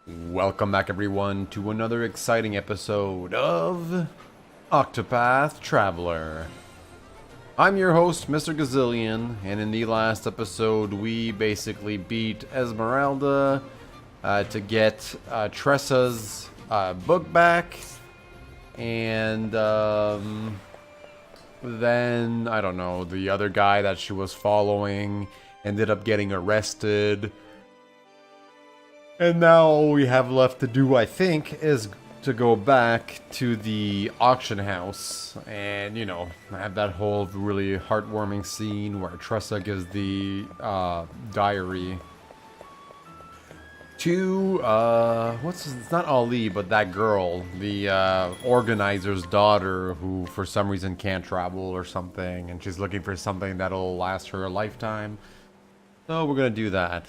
Welcome back, everyone, to another exciting episode of Octopath Traveler. I'm your host, Mr. Gazillion, and in the last episode, we basically beat Esmeralda to get Tressa's book back, and then, I don't know, the other guy that she was following ended up getting arrested. And now all we have left to do, I think, is to go back to the auction house and, have that whole really heartwarming scene where Tressa gives the diary to, it's not Ali, but that girl, the organizer's daughter who for some reason can't travel or something, and she's looking for something that'll last her a lifetime. So we're gonna do that.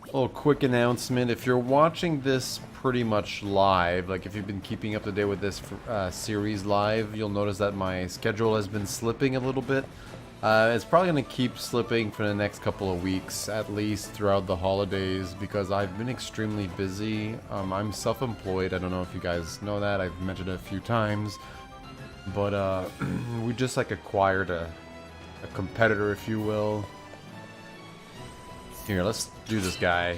Little quick announcement, if you're watching this pretty much live, like if you've been keeping up to date with this series live, you'll notice that my schedule has been slipping a little bit. It's probably going to keep slipping for the next couple of weeks, at least throughout the holidays, because I've been extremely busy. I'm self-employed, I don't know if you guys know that, I've mentioned it a few times, but we just acquired a competitor, if you will. Here, let's do this guy.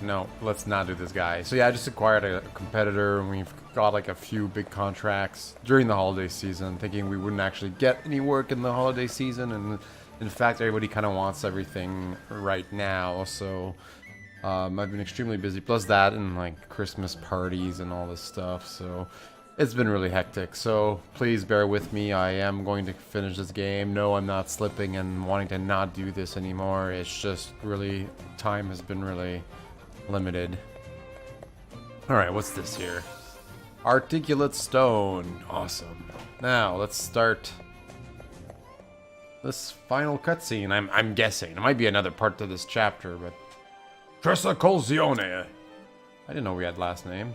No, let's not do this guy. So yeah, I just acquired a competitor, and we've got a few big contracts during the holiday season, thinking we wouldn't actually get any work in the holiday season, and in fact everybody kind of wants everything right now, so I've been extremely busy, plus that and Christmas parties and all this stuff, so it's been really hectic, so please bear with me. I am going to finish this game. No, I'm not slipping and wanting to not do this anymore. It's just really, time has been really limited. Alright, what's this here? Articulate stone. Awesome. Now, let's start this final cutscene. I'm guessing. There might be another part to this chapter, but... Tressa Colzione. I didn't know we had last name.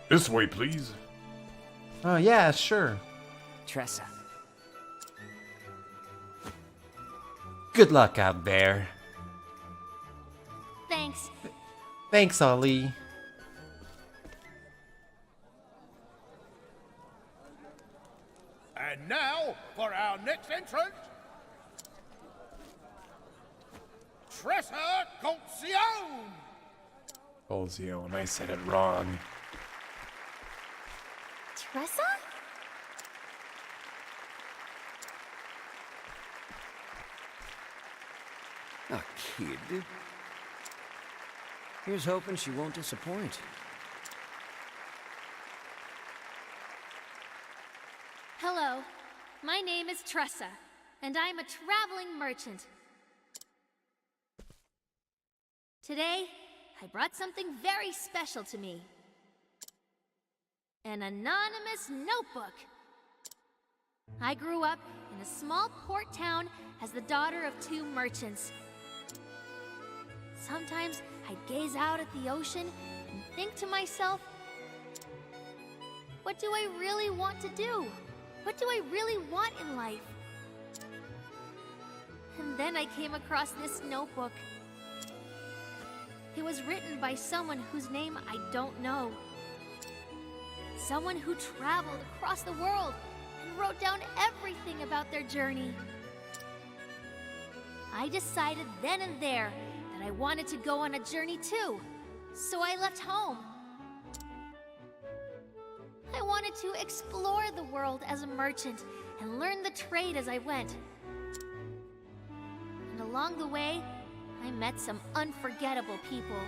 This way, please. Oh, yeah, sure. Tressa. Good luck out there. Thanks. Thanks, Ali. And now, for our next entrant, Tressa Colzione! Colzione, I said it wrong. Tressa? A kid? Here's hoping she won't disappoint. Hello. My name is Tressa, and I'm a traveling merchant. Today, I brought something very special to me. An anonymous notebook. I grew up in a small port town as the daughter of two merchants. Sometimes I'd gaze out at the ocean and think to myself, what do I really want to do? What do I really want in life? And then I came across this notebook. It was written by someone whose name I don't know. Someone who traveled across the world and wrote down everything about their journey. I decided then and there that I wanted to go on a journey too, so I left home. I wanted to explore the world as a merchant and learn the trade as I went. And along the way, I met some unforgettable people.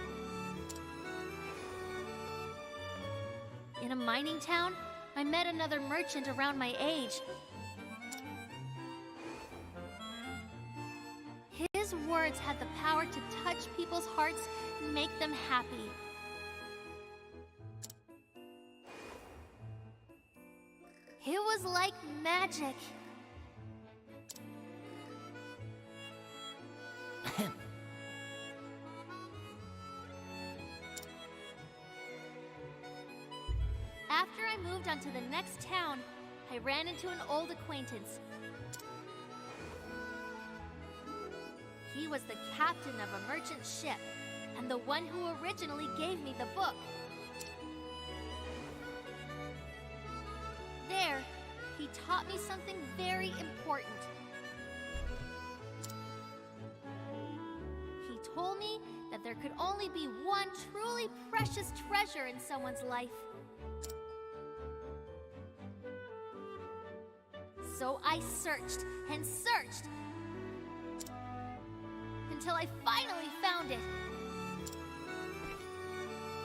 In a mining town, I met another merchant around my age. His words had the power to touch people's hearts and make them happy. It was like magic. After I moved on to the next town, I ran into an old acquaintance. He he was the captain of a merchant ship, and the one who originally gave me the book. There, he taught me something very important. He told me that there could only be one truly precious treasure in someone's life. So I searched and searched until I finally found it.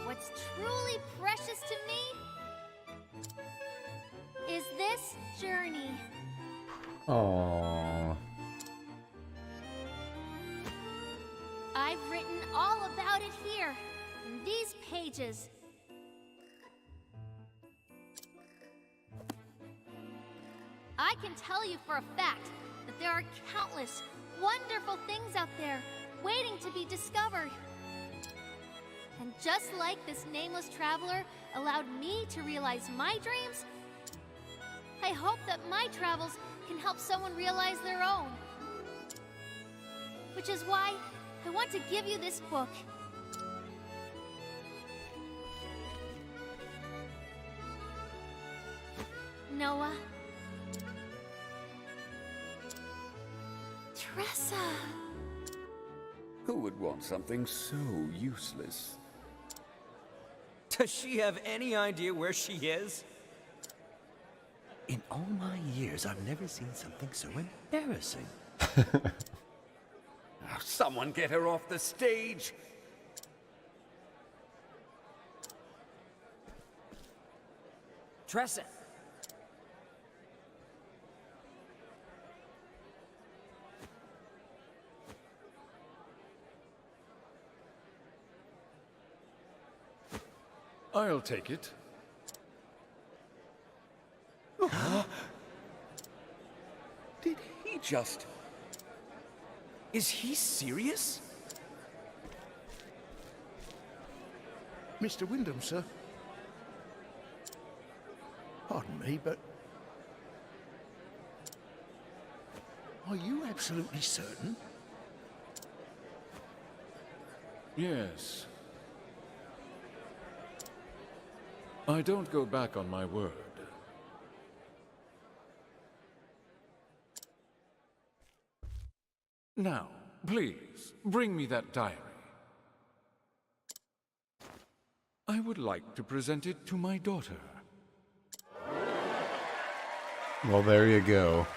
What's truly precious to me is this journey. Aww. I've written all about it here, in these pages. I can tell you for a fact that there are countless wonderful things out there waiting to be discovered. And just like this nameless traveler allowed me to realize my dreams, I hope that my travels can help someone realize their own. Which is why I want to give you this book. Noah. Tressa. Who would want something so useless? Does she have any idea where she is? In all my years, I've never seen something so embarrassing. Oh, someone get her off the stage! Tressa! I'll take it. Did he just... Is he serious? Mr. Wyndham, sir. Pardon me, but... Are you absolutely certain? Yes. I don't go back on my word. Now, please, bring me that diary. I would like to present it to my daughter. Well, there you go.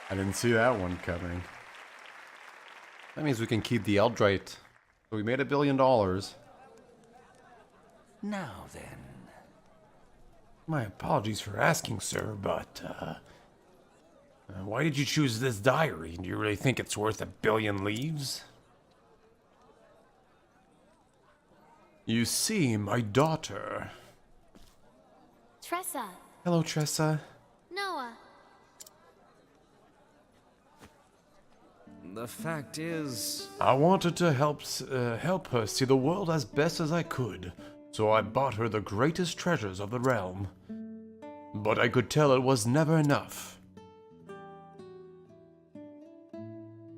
I didn't see that one coming. That means we can keep the Eldrite. So we made $1 billion. Now then. My apologies for asking, sir, but, why did you choose this diary? Do you really think it's worth 1 billion leaves? You see, my daughter... Tressa. Hello, Tressa. Noah. The fact is... I wanted to help her see the world as best as I could, so I bought her the greatest treasures of the realm. But I could tell it was never enough.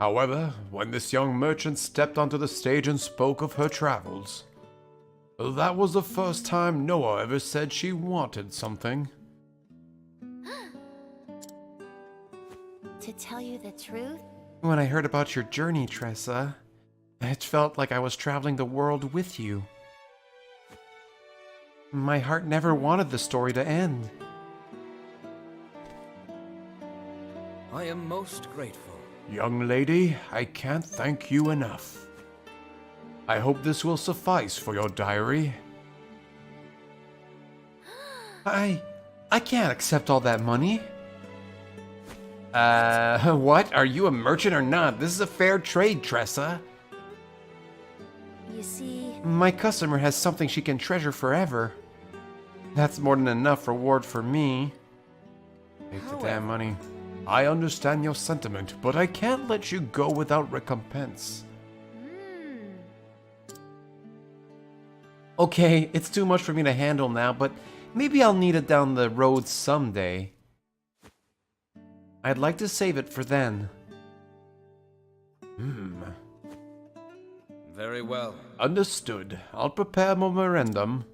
However, when this young merchant stepped onto the stage and spoke of her travels, that was the first time Noah ever said she wanted something. To tell you the truth, When I heard about your journey, Tressa, it felt like I was traveling the world with you. My heart never wanted the story to end. I am most grateful. Young lady, I can't thank you enough. I hope this will suffice for your diary. I can't accept all that money. What? Are you a merchant or not? This is a fair trade, Tressa. you see, My customer has something she can treasure forever. That's more than enough reward for me. Take the damn money. I understand your sentiment, but I can't let you go without recompense. Okay, it's too much for me to handle now, but maybe I'll need it down the road someday. I'd like to save it for then. Very well. Understood. I'll prepare a memorandum.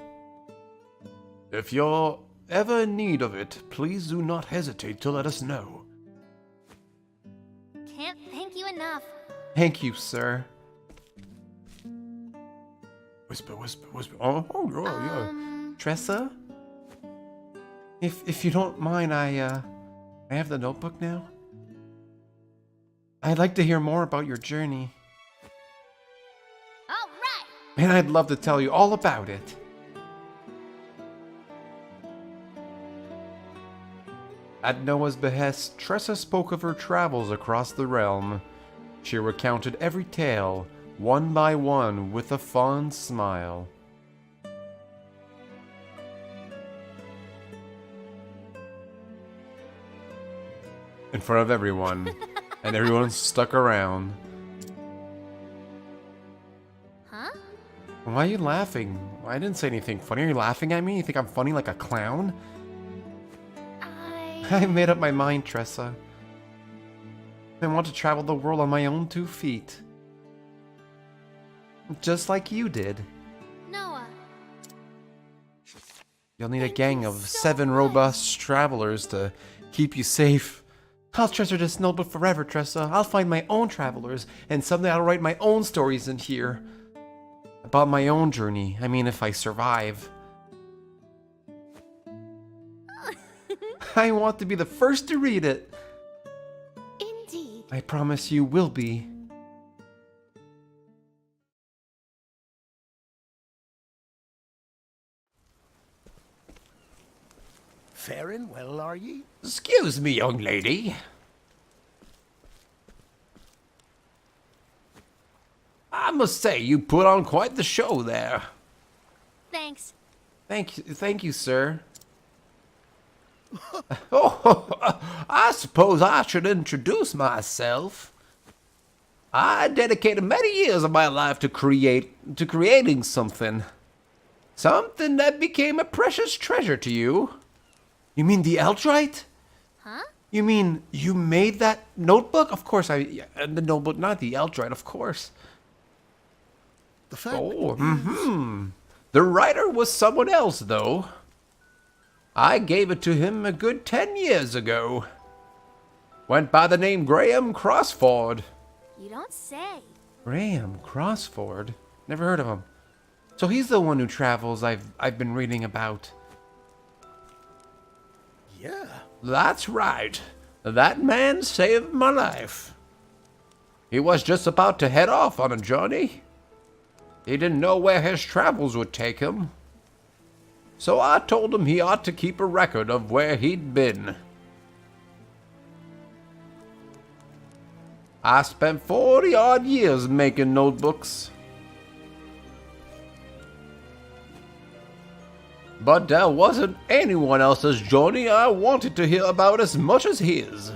If you're ever in need of it, please do not hesitate to let us know. Can't thank you enough. Thank you, sir. Whisper, whisper, whisper. Oh, yeah. Tressa? If you don't mind, I have the notebook now. I'd like to hear more about your journey. All right. And I'd love to tell you all about it. At Noah's behest, Tressa spoke of her travels across the realm. She recounted every tale, one by one, with a fond smile. In front of everyone, and everyone stuck around. Huh? Why are you laughing? I didn't say anything funny. Are you laughing at me? You think I'm funny like a clown? I made up my mind, Tressa. I want to travel the world on my own 2 feet. Just like you did. Noah. You'll need a Thank gang you of so 7 much. robust travelers to keep you safe. I'll treasure this notebook forever, Tressa. I'll find my own travelers, and someday I'll write my own stories in here. About my own journey. I mean, if I survive. I want to be the first to read it. Indeed. I promise you will be. Faring well, are ye? Excuse me, young lady. I must say, you put on quite the show there. Thanks. Thank you, sir. Oh, I suppose I should introduce myself. I dedicated many years of my life to creating something. Something that became a precious treasure to you. You mean the Eldrite? Huh? You mean you made that notebook? Of course, the notebook, not the Eldrite, of course. The fact Oh, The writer was someone else, though. I gave it to him a good 10 years ago. Went by the name Graham Crossford. You don't say. Graham Crossford? Never heard of him. So he's the one who travels I've been reading about. Yeah. That's right. That man saved my life. He was just about to head off on a journey. He didn't know where his travels would take him. So I told him he ought to keep a record of where he'd been. I spent 40-odd years making notebooks. But there wasn't anyone else's journey I wanted to hear about as much as his.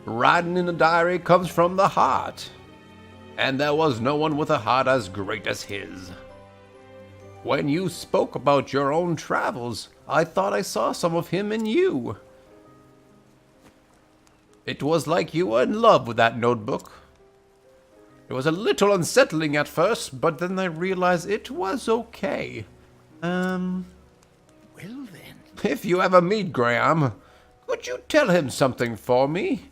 Writing in a diary comes from the heart, and there was no one with a heart as great as his. When you spoke about your own travels, I thought I saw some of him in you. It was like you were in love with that notebook. It was a little unsettling at first, but then I realized it was okay. Well then. If you ever meet Graham, could you tell him something for me?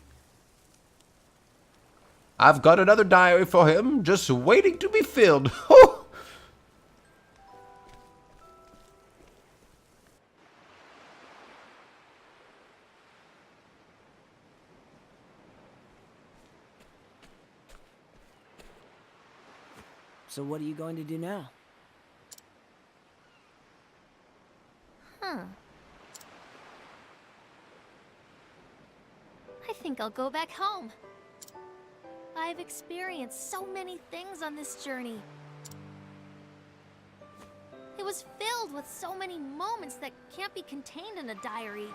I've got another diary for him, just waiting to be filled. So what are you going to do now? I think I'll go back home. I've experienced so many things on this journey. It was filled with so many moments that can't be contained in a diary.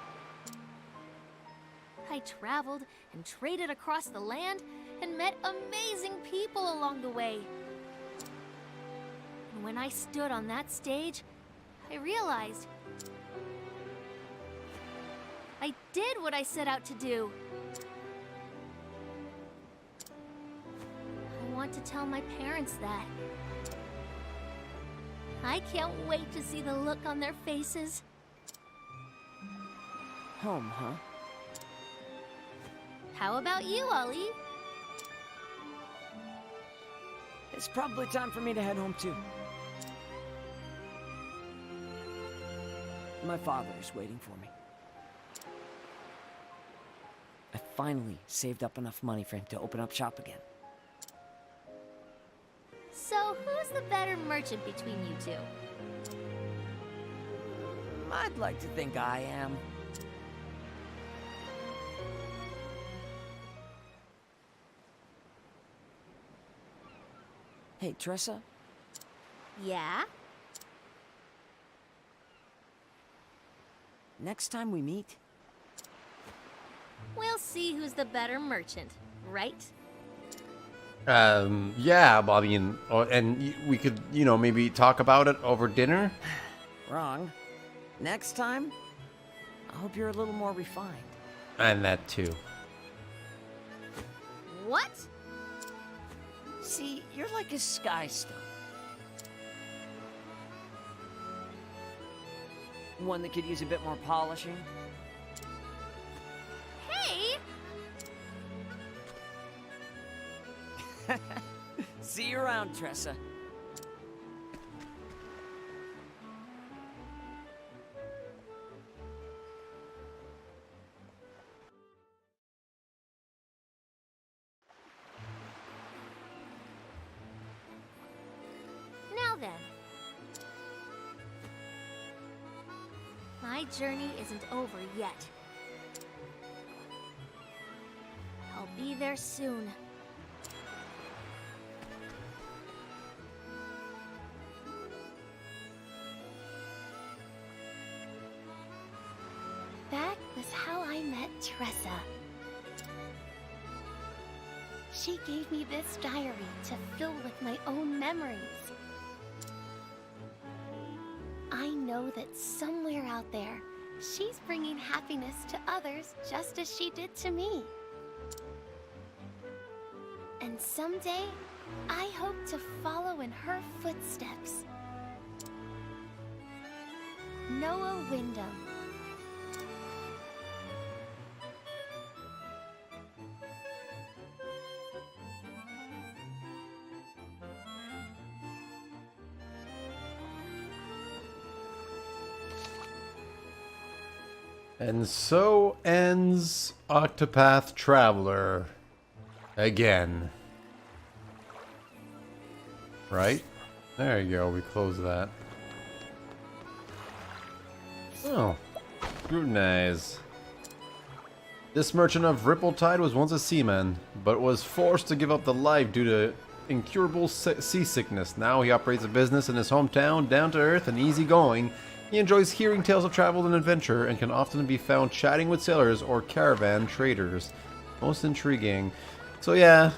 I traveled and traded across the land and met amazing people along the way. And when I stood on that stage, I realized I did what I set out to do. want to tell my parents that. I can't wait to see the look on their faces. Home, huh? How about you, Ollie? It's probably time for me to head home too. My father is waiting for me. I finally saved up enough money for him to open up shop again. So, who's the better merchant between you two? I'd like to think I am. Hey, Tressa? Yeah? Next time we meet, We'll see who's the better merchant, right? Yeah, well, I mean, and we could, you know, maybe talk about it over dinner. wrong. Next time, I hope you're a little more refined. And that too. What? See, you're like a sky stone. One that could use a bit more polishing. Hey! See you around, Tressa. Now then. My journey isn't over yet. I'll be there soon. That was how I met Tressa. She gave me this diary to fill with my own memories. I know that somewhere out there, she's bringing happiness to others just as she did to me. And someday, I hope to follow in her footsteps. Noah Wyndham. And so ends Octopath Traveler. Again. Right? There you go, we close that. Oh. Scrutinize. This merchant of Rippletide was once a seaman, but was forced to give up the life due to incurable seasickness. Now he operates a business in his hometown, down to earth and easygoing. He enjoys hearing tales of travel and adventure, and can often be found chatting with sailors or caravan traders. Most intriguing. So yeah,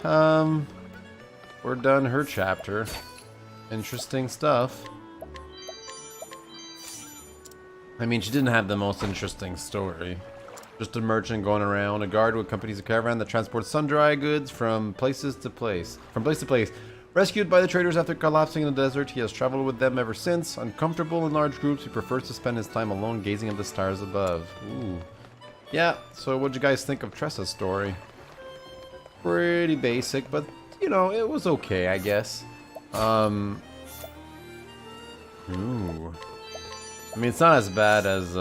we're done her chapter. Interesting stuff. I mean, she didn't have the most interesting story. Just a merchant going around, a guard who accompanies a caravan that transports sun-dry goods from place to place. Rescued by the traders after collapsing in the desert, he has traveled with them ever since. Uncomfortable in large groups, he prefers to spend his time alone gazing at the stars above. Ooh. Yeah, so what'd you guys think of Tressa's story? Pretty basic, but, you know, it was okay, I guess. Ooh. I mean, it's not as bad as,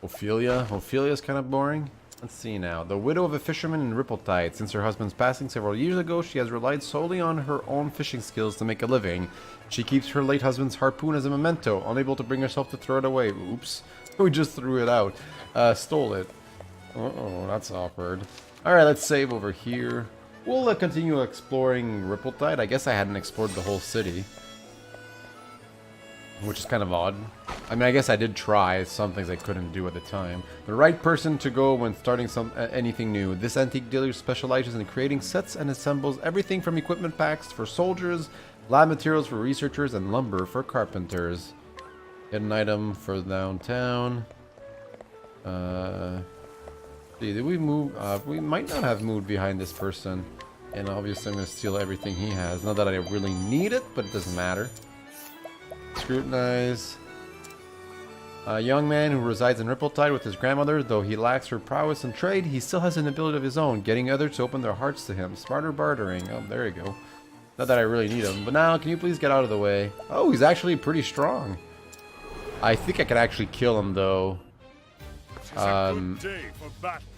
Ophelia. Ophelia's kind of boring. Let's see now. The widow of a fisherman in Rippletide. Since her husband's passing several years ago, she has relied solely on her own fishing skills to make a living. She keeps her late husband's harpoon as a memento, unable to bring herself to throw it away. Oops. We just threw it out. Stole it. Uh-oh, that's awkward. Alright, let's save over here. We'll continue exploring Rippletide. I guess I hadn't explored the whole city, which is kind of odd. I mean, I guess I did try some things I couldn't do at the time. The right person to go when starting anything new. This antique dealer specializes in creating sets and assembles everything from equipment packs for soldiers, lab materials for researchers, and lumber for carpenters. Get an item for downtown. See, did we move? We might not have moved behind this person. And obviously I'm going to steal everything he has. Not that I really need it, but it doesn't matter. Scrutinize. A young man who resides in Rippletide with his grandmother. Though he lacks her prowess in trade, he still has an ability of his own, getting others to open their hearts to him. Smarter bartering. Oh, there you go. Not that I really need him. But now, can you please get out of the way? Oh, he's actually pretty strong. I think I could actually kill him, though.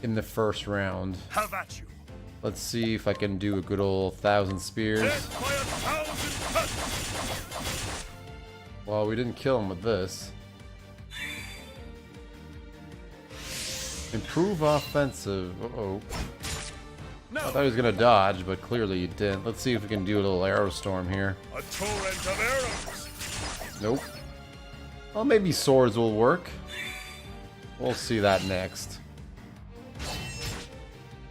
In the first round. Let's see if I can do a good old 1,000 spears. Well, we didn't kill him with this. Improve offensive. Uh-oh. I thought he was gonna dodge, but clearly he didn't. Let's see if we can do a little arrow storm here. A torrent of arrows. Nope. Well, maybe swords will work. We'll see that next.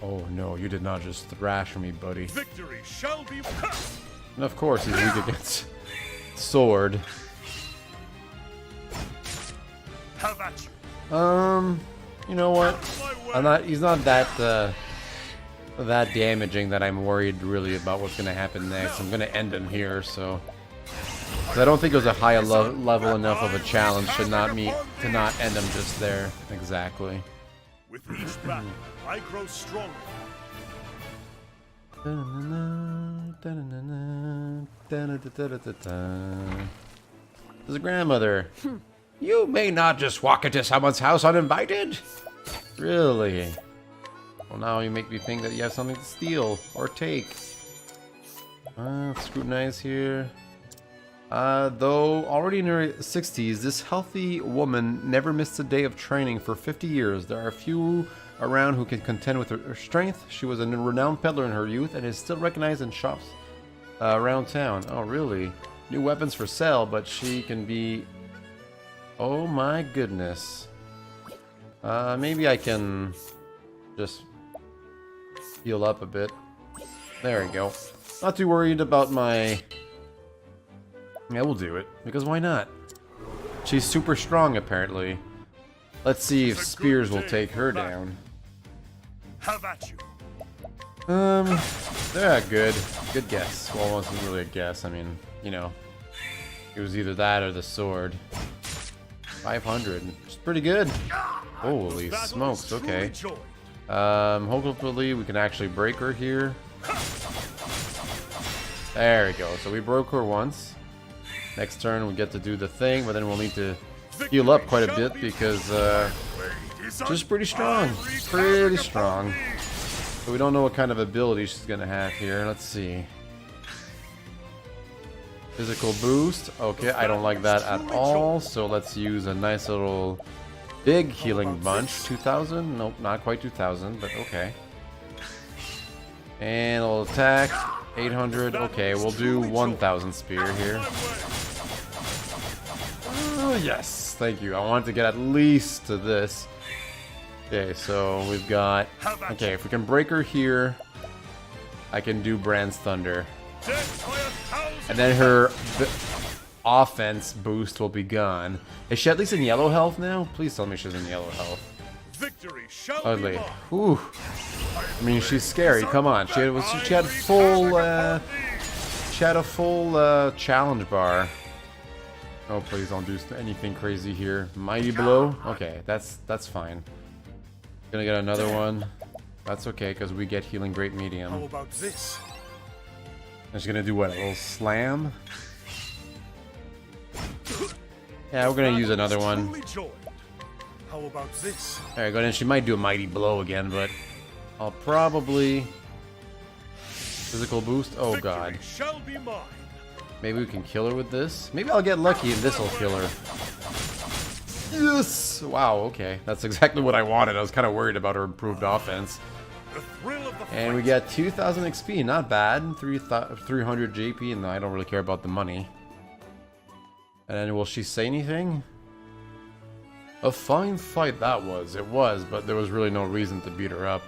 Oh no, you did not just thrash me, buddy. Victory shall be. And of course he's weak against sword. Have at you. You know what? He's not that that damaging that I'm worried really about what's gonna happen next. I'm gonna end him here, so. 'Cause I don't think it was a high level enough of a challenge to not end him just there. Exactly. With each battle, I grow stronger. His grandmother. You may not just walk into someone's house uninvited. Really? Well, now you make me think that you have something to steal or take. Scrutinize here. Though already in her 60s, this healthy woman never missed a day of training for 50 years. There are few around who can contend with her strength. She was a renowned peddler in her youth and is still recognized in shops around town. Oh, really? New weapons for sale, but she can be... Oh my goodness. Maybe I can just heal up a bit. There we go. Not too worried about my... Yeah, we'll do it, because why not? She's super strong, apparently. Let's see if spears will take her down. Have at you. Yeah, good. Good guess. Well, it wasn't really a guess. I mean, you know. It was either that or the sword. 500. It's pretty good. Holy smokes, okay. Hopefully we can actually break her here. There we go. So we broke her once. Next turn we get to do the thing, but then we'll need to heal up quite a bit because she's pretty strong. Pretty strong. But we don't know what kind of ability she's gonna have here. Let's see. Physical boost. Okay, I don't like that at all. So let's use a nice little big healing bunch. 2,000? Nope, not quite 2,000, but okay. And a little attack. 800. Okay, we'll do 1,000 spear here. Oh, yes. Thank you. I wanted to get at least to this. Okay, so we've got... Okay, if we can break her here, I can do Brand's Thunder. And then her offense boost will be gone. Is she at least in yellow health now? Please tell me she's in yellow health. Ugly. Ooh. I mean, she's scary. Come on. She had full. She had a full challenge bar. Oh, please don't do anything crazy here. Mighty blow. Okay, that's fine. Gonna get another one. That's okay because we get healing great medium. How about this? I'm just gonna do what? A little slam? Yeah, we're gonna use another one. How about this? Alright, go ahead. She might do a mighty blow again, but I'll probably... Physical boost? Oh god. Maybe we can kill her with this? Maybe I'll get lucky and this will kill her. Yes! Wow, okay. That's exactly what I wanted. I was kind of worried about her improved offense. And we get 2,000 XP, not bad. 300 JP, and I don't really care about the money. And then will she say anything? A fine fight that was. It was, but there was really no reason to beat her up.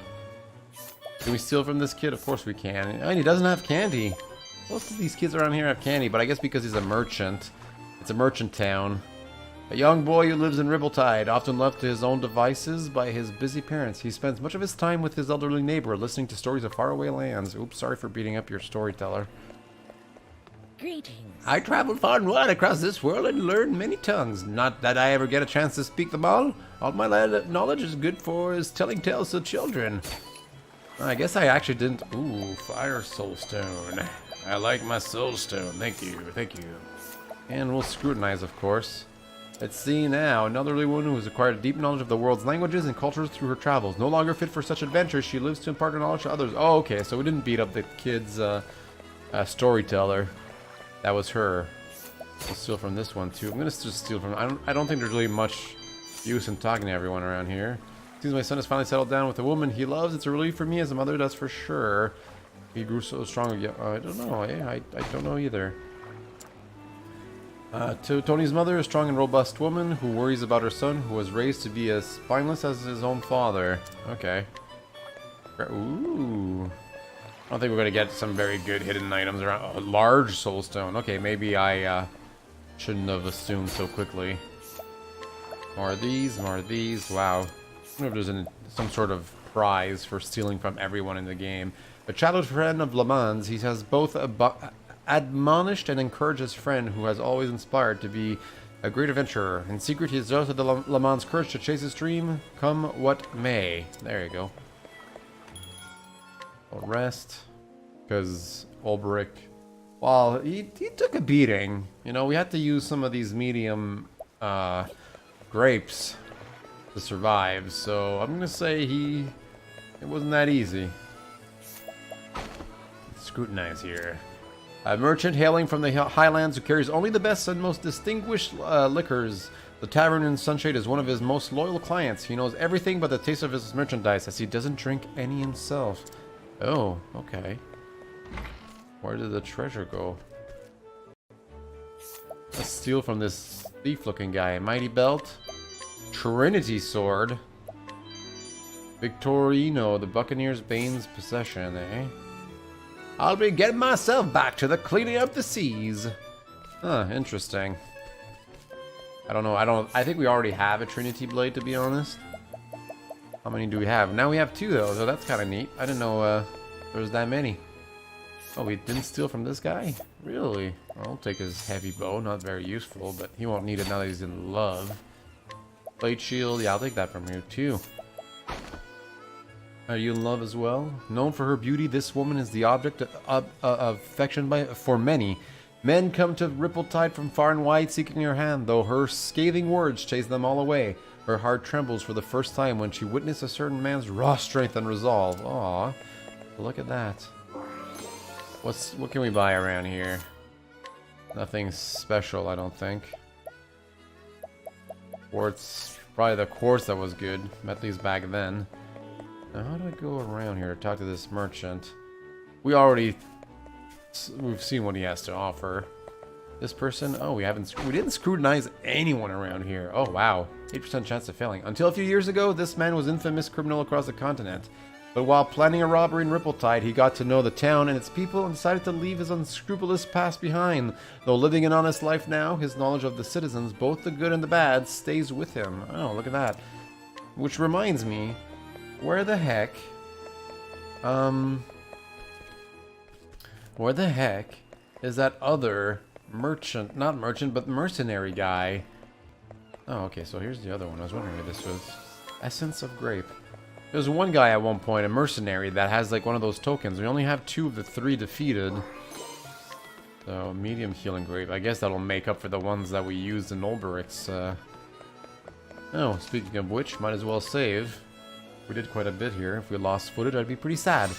Can we steal from this kid? Of course we can. And he doesn't have candy. Most of these kids around here have candy, but I guess because he's a merchant. It's a merchant town. A young boy who lives in Rippletide, often left to his own devices by his busy parents. He spends much of his time with his elderly neighbor, listening to stories of faraway lands. Oops, sorry for beating up your storyteller. Greetings. I traveled far and wide across this world and learned many tongues. Not that I ever get a chance to speak them all. All my knowledge is good for is telling tales to children. I guess I actually didn't... Ooh, Fire Soulstone. I like my Soulstone. Thank you, thank you. And we'll scrutinize, of course. Let's see now. An elderly woman who has acquired a deep knowledge of the world's languages and cultures through her travels. No longer fit for such adventures, she lives to impart her knowledge to others. Oh, okay, so we didn't beat up the kid's storyteller. That was her. We'll steal from this one, too. I'm going to just steal from... I don't think there's really much use in talking to everyone around here. Seems my son has finally settled down with a woman he loves. It's a relief for me as a mother, that's for sure. He grew so strong. Yeah, I don't know. I don't know either. Tony's mother, a strong and robust woman who worries about her son, who was raised to be as spineless as his own father. Okay. Ooh. I don't think we're going to get some very good hidden items around. A large soulstone. Okay, maybe I shouldn't have assumed so quickly. More of these, more of these. Wow. I wonder if there's some sort of prize for stealing from everyone in the game. A childhood friend of Le Mans, he has both admonished and encouraged his friend, who has always inspired to be a great adventurer. In secret, he has exhausted the Le Mans' courage to chase his dream, come what may. There you go. We'll rest, because Olberic, well, he took a beating. You know, we had to use some of these medium grapes to survive, so I'm gonna say it wasn't that easy. Let's scrutinize here. A merchant hailing from the highlands who carries only the best and most distinguished liquors. The tavern in Sunshade is one of his most loyal clients. He knows everything but the taste of his merchandise, as he doesn't drink any himself. Oh, okay. Where did the treasure go? Let's steal from this thief-looking guy. Mighty Belt. Trinity Sword. Victorino, the Buccaneer's Bane's possession, eh? I'll be getting myself back to the cleaning up the seas. Huh, interesting. I don't know, I think we already have a Trinity Blade, to be honest. How many do we have? Now we have 2, though, so that's kind of neat. I didn't know there was that many. Oh, we didn't steal from this guy? Really? I'll take his heavy bow, not very useful, but he won't need it now that he's in love. Blade shield, yeah, I'll take that from you, too. Are you in love as well? Known for her beauty, this woman is the object of affection for many. Men come to Rippletide from far and wide seeking her hand, though her scathing words chase them all away. Her heart trembles for the first time when she witnesses a certain man's raw strength and resolve. Aww, look at that. What can we buy around here? Nothing special, I don't think. Quartz, probably the quartz that was good, at least back then. Now, how do I go around here to talk to this merchant? We've seen what he has to offer. This person, oh, we didn't scrutinize anyone around here. Oh wow, 8% chance of failing. Until a few years ago, this man was an infamous criminal across the continent. But while planning a robbery in Rippletide, he got to know the town and its people and decided to leave his unscrupulous past behind. Though living an honest life now, his knowledge of the citizens, both the good and the bad, stays with him. Oh, look at that. Which reminds me, where the heck is that other merchant, not merchant, but mercenary guy? Oh, okay, so here's the other one. I was wondering if this was Essence of Grape. There's one guy at one point, a mercenary, that has like one of those tokens. We only have 2 of the 3 defeated. So, medium healing grape. I guess that'll make up for the ones that we used in Olberic's. Oh, speaking of which, might as well save. We did quite a bit here. If we lost footage, I'd be pretty sad.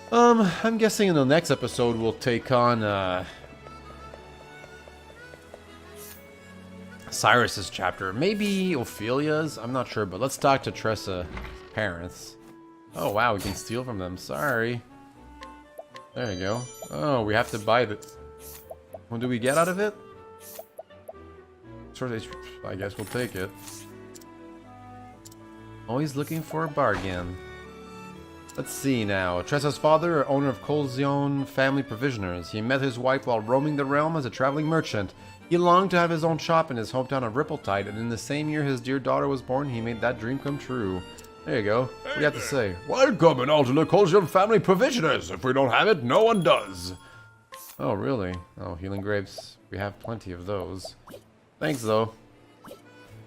I'm guessing in the next episode we'll take on, Cyrus's chapter. Maybe Ophelia's? I'm not sure, but let's talk to Tressa's parents. Oh, wow, we can steal from them. Sorry. There you go. Oh, we have to buy this. What do we get out of it? Sort of, I guess we'll take it. Always looking for a bargain. Let's see now. Tressa's father, owner of Colzione Family Provisioners. He met his wife while roaming the realm as a traveling merchant. He longed to have his own shop in his hometown of Rippletide, and in the same year his dear daughter was born, he made that dream come true. There you go. What do you have to say? Welcome in all to the Colzione Family Provisioners. If we don't have it, no one does. Oh, really? Oh, healing grapes. We have plenty of those. Thanks, though.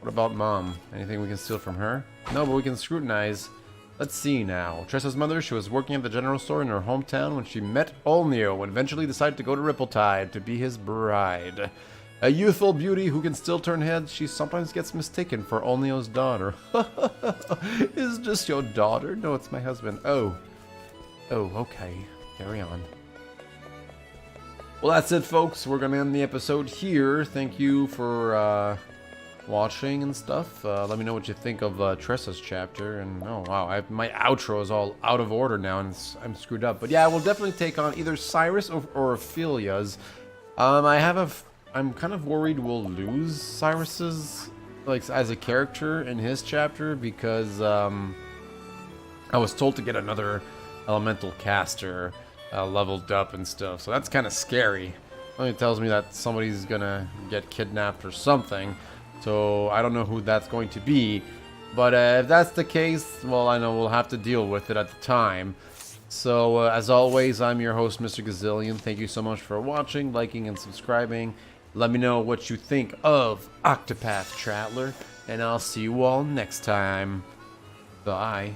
What about Mom? Anything we can steal from her? No, but we can scrutinize. Let's see now. Tressa's mother, she was working at the general store in her hometown when she met Olneo and eventually decided to go to Rippletide to be his bride. A youthful beauty who can still turn heads, she sometimes gets mistaken for Olneo's daughter. Is this your daughter? No, it's my husband. Oh. Oh, okay. Carry on. Well, that's it, folks. We're going to end the episode here. Thank you for watching and stuff. Let me know what you think of Tressa's chapter. And oh wow, my outro is all out of order now, and I'm screwed up. But yeah, I will definitely take on either Cyrus or Ophelia's. I'm kind of worried we'll lose Cyrus's as a character in his chapter because I was told to get another elemental caster leveled up and stuff. So that's kind of scary. It tells me that somebody's gonna get kidnapped or something. So I don't know who that's going to be, but if that's the case, well, I know we'll have to deal with it at the time. So as always, I'm your host, Mr. Gazillion. Thank you so much for watching, liking, and subscribing. Let me know what you think of Octopath Traveler, and I'll see you all next time. Bye.